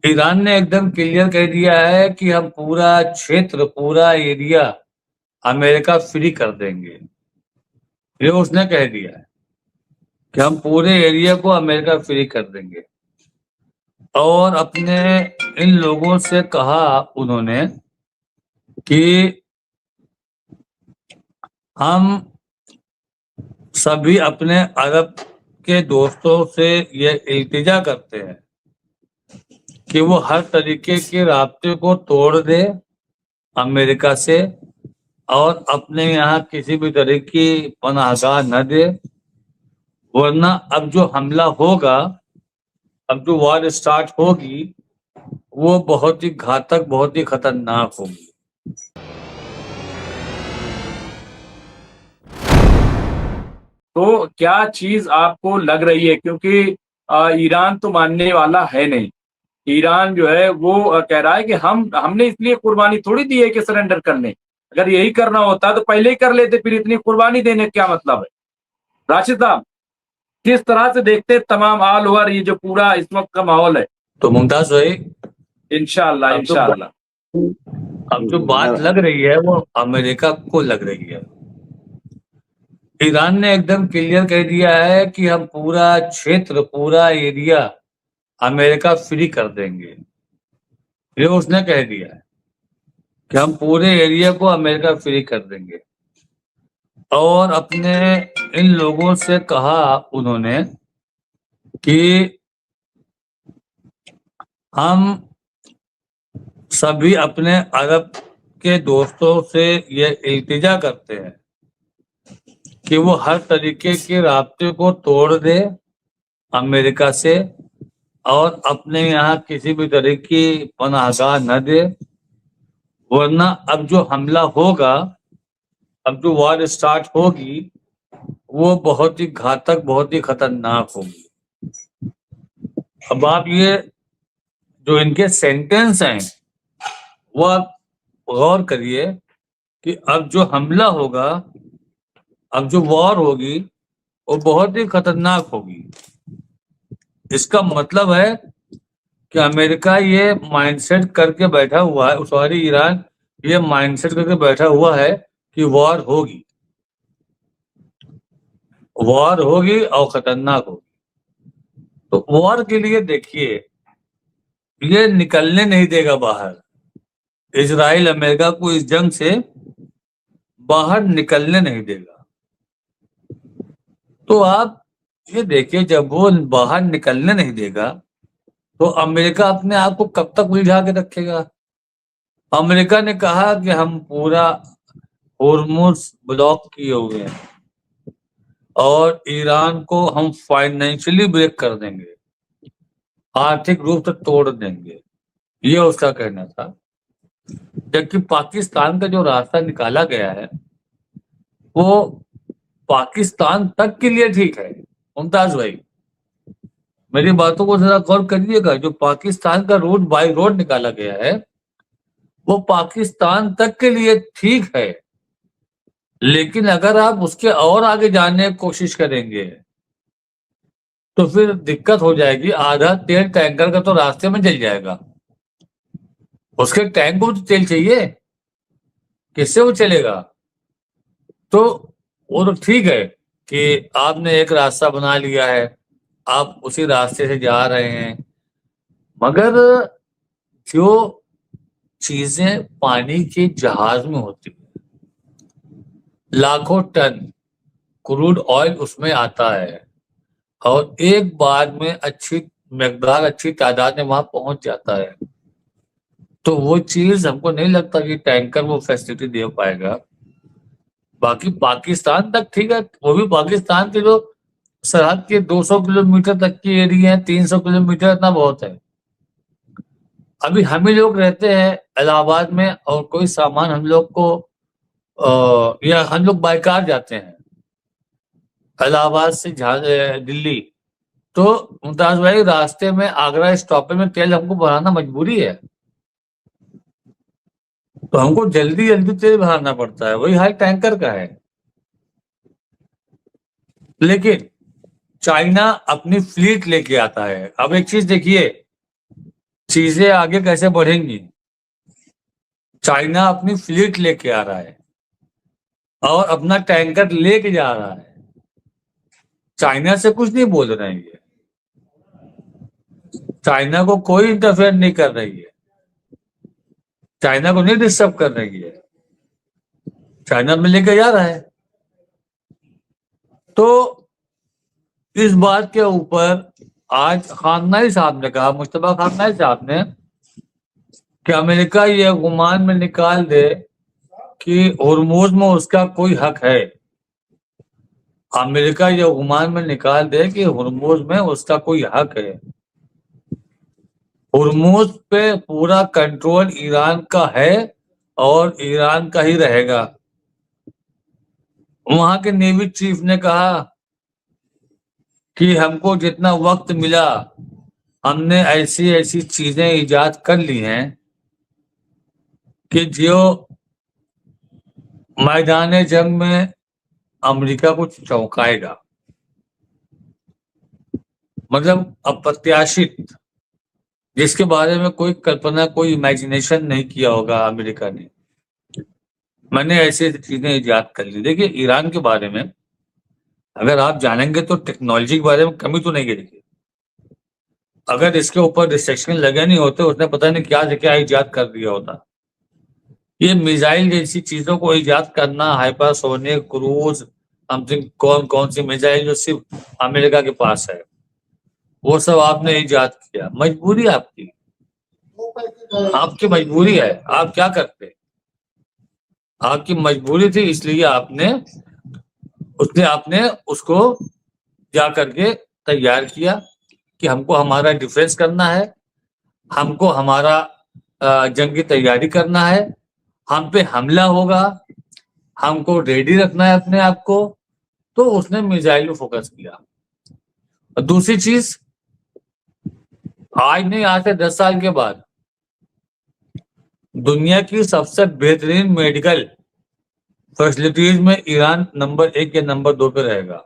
Iran ने एकदम clear कह दिया है कि हम पूरा क्षेत्र, पूरा एरिया अमेरिका फ्री कर देंगे। ये उसने कह दिया है कि हम पूरे एरिया को अमेरिका फ्री कर देंगे। और अपने इन लोगों से कहा उन्होंने कि हम सभी अपने अरब के दोस्तों से ये इल्तिजा करते हैं कि वो हर तरीके के राब्ते को तोड़ दे अमेरिका से, और अपने यहाँ किसी भी तरह की पनाहगाह न दे। वरना अब जो हमला होगा, अब जो वॉर स्टार्ट होगी, वो बहुत ही घातक, बहुत ही खतरनाक होगी। तो क्या चीज आपको लग रही है, क्योंकि ईरान तो मानने वाला है नहीं। ईरान जो है वो कह रहा है कि हमने इसलिए कुर्बानी थोड़ी दी है कि सरेंडर करने। अगर यही करना होता तो पहले ही कर लेते, फिर इतनी कुर्बानी देने का क्या मतलब है। राशिद साहब, किस तरह से देखते हैं तमाम ऑल ओवर ये जो पूरा इस वक्त का माहौल है। तो मुमताज भाई, इंशाअल्लाह अब जो इंशाअल्लाह। अब जो बात लग रही है वो अमेरिका को लग रही है। ईरान ने एकदम क्लियर कह दिया है कि हम पूरा क्षेत्र, पूरा एरिया अमेरिका फ्री कर देंगे। ये उसने कह दिया है कि हम पूरे एरिया को अमेरिका फ्री कर देंगे। और अपने इन लोगों से कहा उन्होंने कि हम सभी अपने अरब के दोस्तों से ये इल्तिजा करते हैं कि वो हर तरीके के राब्ते को तोड़ दे अमेरिका से, और अपने यहाँ किसी भी तरह की पनाहगाह न दे। वरना अब जो हमला होगा, अब जो वॉर स्टार्ट होगी, वो बहुत ही घातक, बहुत ही खतरनाक होगी। अब आप ये जो इनके सेंटेंस हैं वो आप गौर करिए कि अब जो हमला होगा, अब जो वॉर होगी, वो बहुत ही खतरनाक होगी। इसका मतलब है कि अमेरिका ये माइंडसेट करके बैठा हुआ है, सॉरी ईरान ये माइंडसेट करके बैठा हुआ है कि वॉर होगी, वॉर होगी और खतरनाक होगी। तो वॉर के लिए देखिए, ये निकलने नहीं देगा बाहर। इजराइल अमेरिका को इस जंग से बाहर निकलने नहीं देगा। तो आप ये देखिए, जब वो बाहर निकलने नहीं देगा तो अमेरिका अपने आप को कब तक उलझा के रखेगा। अमेरिका ने कहा कि हम पूरा होर्मुज ब्लॉक किए हुए हैं और ईरान को हम फाइनेंशियली ब्रेक कर देंगे, आर्थिक रूप से तोड़ देंगे, ये उसका कहना था। जबकि पाकिस्तान का जो रास्ता निकाला गया है वो पाकिस्तान तक के लिए ठीक है। मुमताज भाई, मेरी बातों को जरा गौर करिएगा। जो पाकिस्तान का रूट बाई रोड निकाला गया है वो पाकिस्तान तक के लिए ठीक है, लेकिन अगर आप उसके और आगे जाने की कोशिश करेंगे तो फिर दिक्कत हो जाएगी। आधा तेल टैंकर का तो रास्ते में जल जाएगा। उसके टैंक को तो तेल चाहिए, किससे वो चलेगा। तो वो तो ठीक है कि आपने एक रास्ता बना लिया है, आप उसी रास्ते से जा रहे हैं, मगर जो चीजें पानी के जहाज में होती है, लाखों टन क्रूड ऑयल उसमें आता है और एक बार में अच्छी मकदार, अच्छी तादाद में वहां पहुंच जाता है। तो वो चीज हमको नहीं लगता कि टैंकर वो फैसिलिटी दे पाएगा। बाकी पाकिस्तान तक ठीक है, वो भी पाकिस्तान के जो सरहद के 200 किलोमीटर तक की एरिया है, 300 किलोमीटर इतना बहुत है। अभी हम ही लोग रहते हैं इलाहाबाद में और कोई सामान हम लोग को या हम लोग बाय कार जाते हैं इलाहाबाद से दिल्ली, तो मुमताज भाई रास्ते में आगरा स्टॉपेज में तेल हमको भराना मजबूरी है, तो हमको जल्दी जल्दी तेल भराना पड़ता है। वही हाल टैंकर का है। लेकिन चाइना अपनी फ्लीट लेके आता है। अब एक चीज देखिए, चीजें आगे कैसे बढ़ेंगी। चाइना अपनी फ्लीट लेके आ रहा है और अपना टैंकर लेके जा रहा है। चाइना से कुछ नहीं बोल रहे हैं ये। चाइना को कोई इंटरफेयर नहीं कर रही है, चाइना को नहीं डिस्टर्ब कर रही है, चाइना में लेके जा रहा है। तो इस बात के ऊपर आज खामनेई साहब ने कहा, मुश्तबा खामनेई साहब ने, कि अमेरिका ये गुमान में निकाल दे कि हुर्मुज में उसका कोई हक है। अमेरिका ये गुमान में निकाल दे कि हुर्मुज में उसका कोई हक है। हुर्मुज पे पूरा कंट्रोल ईरान का है और ईरान का ही रहेगा। वहां के नेवी चीफ ने कहा कि हमको जितना वक्त मिला हमने ऐसी ऐसी चीजें इजाद कर ली हैं कि जो मैदान जंग में अमेरिका को चौंकाएगा। मतलब अप्रत्याशित, जिसके बारे में कोई कल्पना, कोई इमेजिनेशन नहीं किया होगा अमेरिका ने। मैंने ऐसी ऐसी चीजें इजाद कर ली। देखिए, ईरान के बारे में अगर आप जानेंगे तो टेक्नोलॉजी के बारे में कमी तो नहीं गिरेगी। अगर इसके ऊपर रिस्ट्रिक्शन लगे नहीं होते, उसने पता नहीं क्या से क्या इजाद कर दिया होता। ये मिसाइल जैसी चीजों को इजाद करना, हाइपरसोनिक, क्रूज, समथिंग, कौन कौन सी मिसाइल जो सिर्फ अमेरिका के पास है, वो सब आपने इजाद किया। मजबूरी आपकी, आपकी मजबूरी है। आप क्या करते, आपकी मजबूरी थी, इसलिए आपने उसको जा करके तैयार किया कि हमको हमारा डिफेंस करना है, हमको हमारा जंगी तैयारी करना है, हम पे हमला होगा, हमको रेडी रखना है अपने आप को। तो उसने मिसाइल पे फोकस किया। और दूसरी चीज, आज नहीं, आज से 10 साल के बाद दुनिया की सबसे बेहतरीन मेडिकल फैसिलिटीज में ईरान नंबर 1 या नंबर 2 पे रहेगा,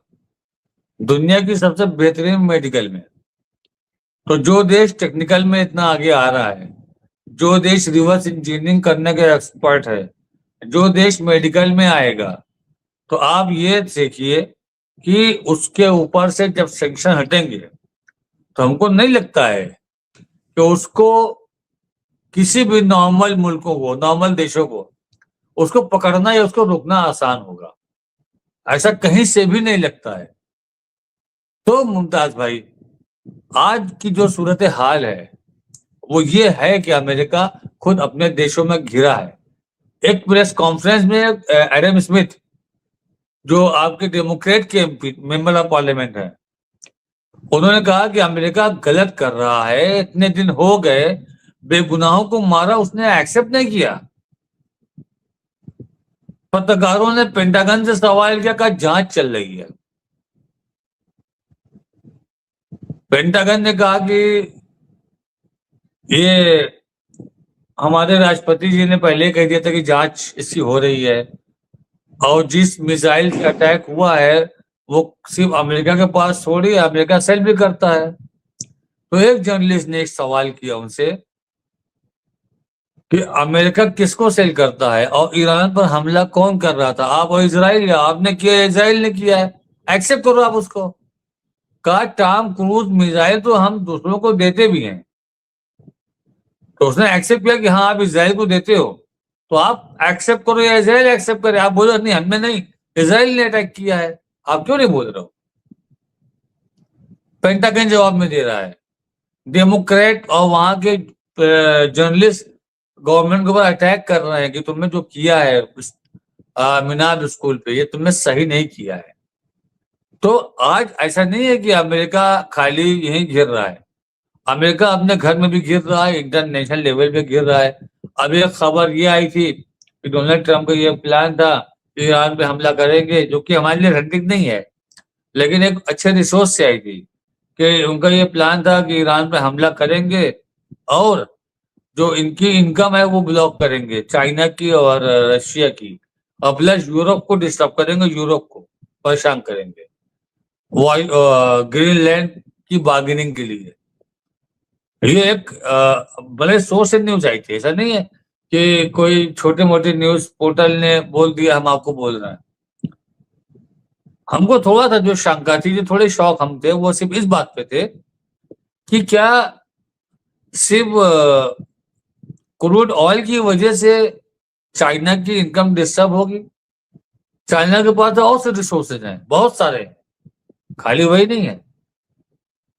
दुनिया की सबसे बेहतरीन मेडिकल में। तो जो देश टेक्निकल में इतना आगे आ रहा है, जो देश रिवर्स इंजीनियरिंग करने का एक्सपर्ट है, जो देश मेडिकल में आएगा, तो आप ये देखिए कि उसके ऊपर से जब सैंक्शन हटेंगे तो हमको नहीं लगता है कि उसको, किसी भी नॉर्मल मुल्कों को, नॉर्मल देशों को उसको पकड़ना या उसको रोकना आसान होगा। ऐसा कहीं से भी नहीं लगता है। तो मुमताज भाई, आज की जो सूरत हाल है वो ये है कि अमेरिका खुद अपने देशों में घिरा है। एक प्रेस कॉन्फ्रेंस में एडम स्मिथ, जो आपके डेमोक्रेट के मेंबर ऑफ पार्लियामेंट है, उन्होंने कहा कि अमेरिका गलत कर रहा है, इतने दिन हो गए बेगुनाहों को मारा, उसने एक्सेप्ट नहीं किया। पत्रकारों ने पेंटागन से सवाल किया, कहा जांच चल रही है। पेंटागन ने कहा कि ये हमारे राष्ट्रपति जी ने पहले कह दिया था कि जांच इसकी हो रही है, और जिस मिसाइल से अटैक हुआ है वो सिर्फ अमेरिका के पास थोड़ी है, अमेरिका सेल भी करता है। तो एक जर्नलिस्ट ने एक सवाल किया उनसे कि अमेरिका किसको सेल करता है और ईरान पर हमला कौन कर रहा था, आप और इजराइल, या आपने किया, इजराइल ने किया है, एक्सेप्ट करो आप उसको। कहा टॉम क्रूज मिसाइल तो हम दूसरों को देते भी हैं। तो उसने एक्सेप्ट किया कि हाँ आप इजराइल को देते हो, तो आप एक्सेप्ट करो या इजराइल एक्सेप्ट करे। आप बोलो नहीं हमने नहीं, इजराइल ने अटैक किया है, आप क्यों नहीं बोल रहे हो। पेंटागन जवाब में दे रहा है। डेमोक्रेट और वहां के जर्नलिस्ट गवर्नमेंट के ऊपर अटैक कर रहे हैं कि तुमने जो किया है मीनार स्कूल पे, ये तुमने सही नहीं किया है। तो आज ऐसा नहीं है कि अमेरिका खाली यहीं घिर रहा है, अमेरिका अपने घर में भी गिर रहा है, इंटरनेशनल लेवल पे गिर रहा है। अभी एक खबर ये आई थी कि डोनाल्ड ट्रंप का ये प्लान था कि ईरान पे हमला करेंगे, जो कि हमारे लिए रंडिक नहीं है, लेकिन एक अच्छे रिसोर्स से आई थी कि उनका ये प्लान था कि ईरान पे हमला करेंगे और जो इनकी इनकम है वो ब्लॉक करेंगे, चाइना की और रशिया की, और प्लस यूरोप को डिस्टर्ब करेंगे, यूरोप को परेशान करेंगे ग्रीनलैंड की बार्गेनिंग के लिए। ये एक बड़े सोर्स से न्यूज आई थी, ऐसा नहीं है कि कोई छोटे मोटे न्यूज पोर्टल ने बोल दिया हम आपको बोल रहे हैं। हमको थोड़ा सा जो शंका थी, जो थोड़े शौक हम थे, वो सिर्फ इस बात पे थे कि क्या सिर्फ क्रूड ऑयल की वजह से चाइना की इनकम डिस्टर्ब होगी। चाइना के पास और से रिसोर्सेज हैं, बहुत सारे, खाली वही नहीं है।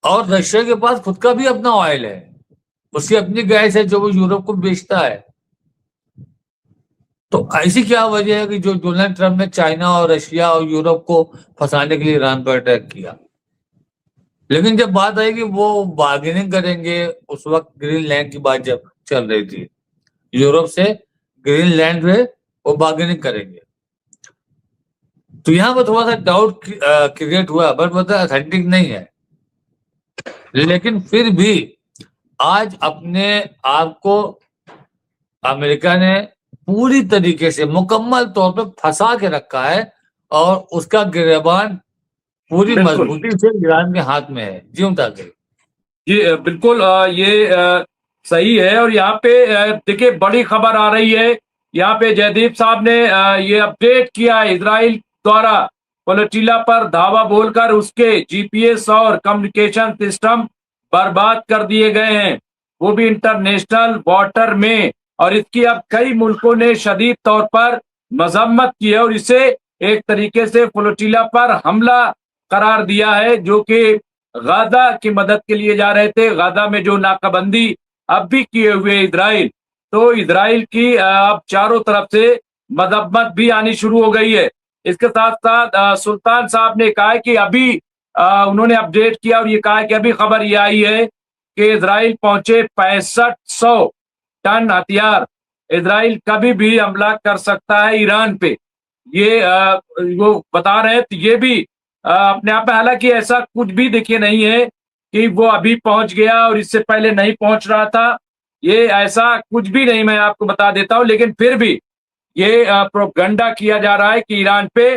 और रशिया के पास खुद का भी अपना ऑयल है, उसकी अपनी गैस है जो वो यूरोप को बेचता है। तो ऐसी क्या वजह है कि जो डोनाल्ड ट्रंप ने चाइना और रशिया और यूरोप को फंसाने के लिए ईरान पर अटैक किया। लेकिन जब बात आई कि वो बार्गेनिंग करेंगे, उस वक्त ग्रीनलैंड की बात जब चल रही थी, यूरोप से ग्रीनलैंड पे वो बार्गेनिंग करेंगे, तो यहाँ पर थोड़ा सा डाउट क्रिएट हुआ, बट वो अथेंटिक नहीं है। लेकिन फिर भी आज अपने आप को अमेरिका ने पूरी तरीके से मुकम्मल तौर पे फंसा के रखा है और उसका गिरबान पूरी बिल्कुल मजबूती से ईरान के हाथ में है। जी मुताबिर। जी बिल्कुल ये सही है। और यहाँ पे देखिए बड़ी खबर आ रही है, यहाँ पे जयदीप साहब ने ये अपडेट किया है, इजराइल द्वारा पोलेटिला पर धावा बोलकर उसके जीपीएस और कम्युनिकेशन सिस्टम बर्बाद कर दिए गए हैं, वो भी इंटरनेशनल वाटर में। और इसकी अब कई मुल्कों ने शदीद तौर पर मजम्मत की है और इसे एक तरीके से पोलेटिला पर हमला करार दिया है, जो कि गाजा की मदद के लिए जा रहे थे। गाजा में जो नाकाबंदी अब भी किए हुए इजराइल, तो इजराइल की अब चारों तरफ से मजम्मत भी आनी शुरू हो गई है। इसके साथ साथ सुल्तान साहब ने कहा है कि अभी उन्होंने अपडेट किया और ये कहा है कि अभी खबर ये आई है कि इजराइल पहुंचे 6500 टन हथियार। इजराइल कभी भी हमला कर सकता है ईरान पे, ये वो बता रहे हैं। तो ये भी अपने आप में, हालांकि ऐसा कुछ भी देखिए नहीं है कि वो अभी पहुंच गया और इससे पहले नहीं पहुंच रहा था, ये ऐसा कुछ भी नहीं, मैं आपको बता देता हूं। लेकिन फिर भी ये प्रोपगंडा किया जा रहा है कि ईरान पे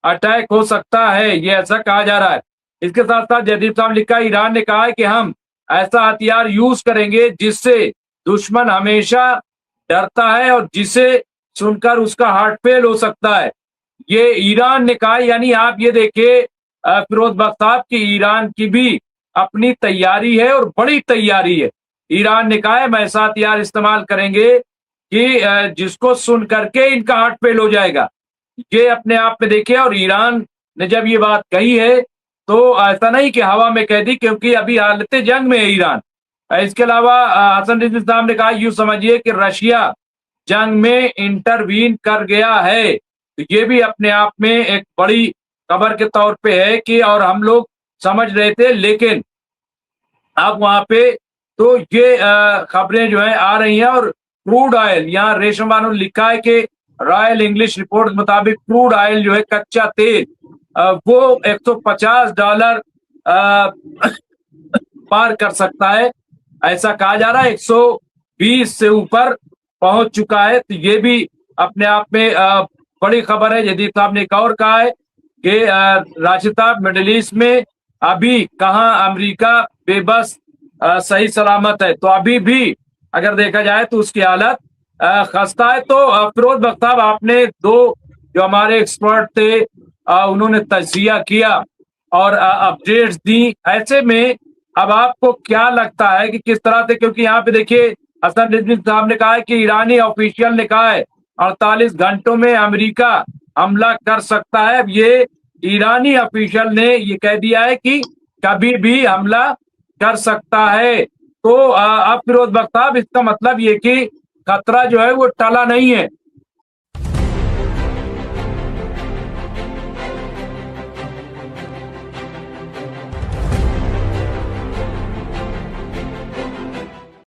अटैक हो सकता है, ये ऐसा कहा जा रहा है। इसके साथ साथ जयदीप साहब लिखा है, ईरान ने कहा है कि हम ऐसा हथियार यूज करेंगे जिससे दुश्मन हमेशा डरता है और जिसे सुनकर उसका हार्ट फेल हो सकता है, ये ईरान ने कहा। यानी आप ये देखिए फिरोज बख्श साहब की ईरान की भी अपनी तैयारी है और बड़ी तैयारी है। ईरान ने कहा है हम ऐसा हथियार इस्तेमाल करेंगे कि जिसको सुन करके इनका हार्ट फेल हो जाएगा, ये अपने आप में देखिए। और ईरान ने जब ये बात कही है तो ऐसा नहीं कि हवा में कह दी, क्योंकि अभी हालत जंग में है ईरान। इसके अलावा हसन रिजवी साहब ने कहा यूं समझिए कि रशिया जंग में इंटरवीन कर गया है। तो ये भी अपने आप में एक बड़ी खबर के तौर पे है कि, और हम लोग समझ रहे थे, लेकिन अब वहां पे तो ये खबरें जो है आ रही हैं। और क्रूड ऑयल, यहाँ रेशम बानो ने लिखा है कि रॉयल इंग्लिश रिपोर्ट के मुताबिक क्रूड ऑयल जो है, कच्चा तेल, वो $150 पार कर सकता है, ऐसा कहा जा रहा है। 120 से ऊपर पहुंच चुका है। तो ये भी अपने आप में बड़ी खबर है। जदीद साहब ने एक और कहा है कि राशिद साहब, मिडिल ईस्ट में अभी कहाँ अमेरिका बेबस सही सलामत है। तो अभी भी अगर देखा जाए तो उसकी हालत खस्ता है। तो फिरोज बख्श साहब, आपने दो जो हमारे एक्सपर्ट थे उन्होंने तजिया किया और अपडेट्स दी, ऐसे में अब आपको क्या लगता है कि किस तरह से, क्योंकि यहाँ पे देखिए हसन रिजवी साहब ने कहा है कि ईरानी ऑफिशियल ने कहा है 48 घंटों में अमेरिका हमला कर सकता है। अब ये ईरानी ऑफिशियल ने ये कह दिया है कि कभी भी हमला कर सकता है। तो अब फिरोज बख्श साहब, इसका मतलब ये कि खतरा जो है वो टला नहीं है।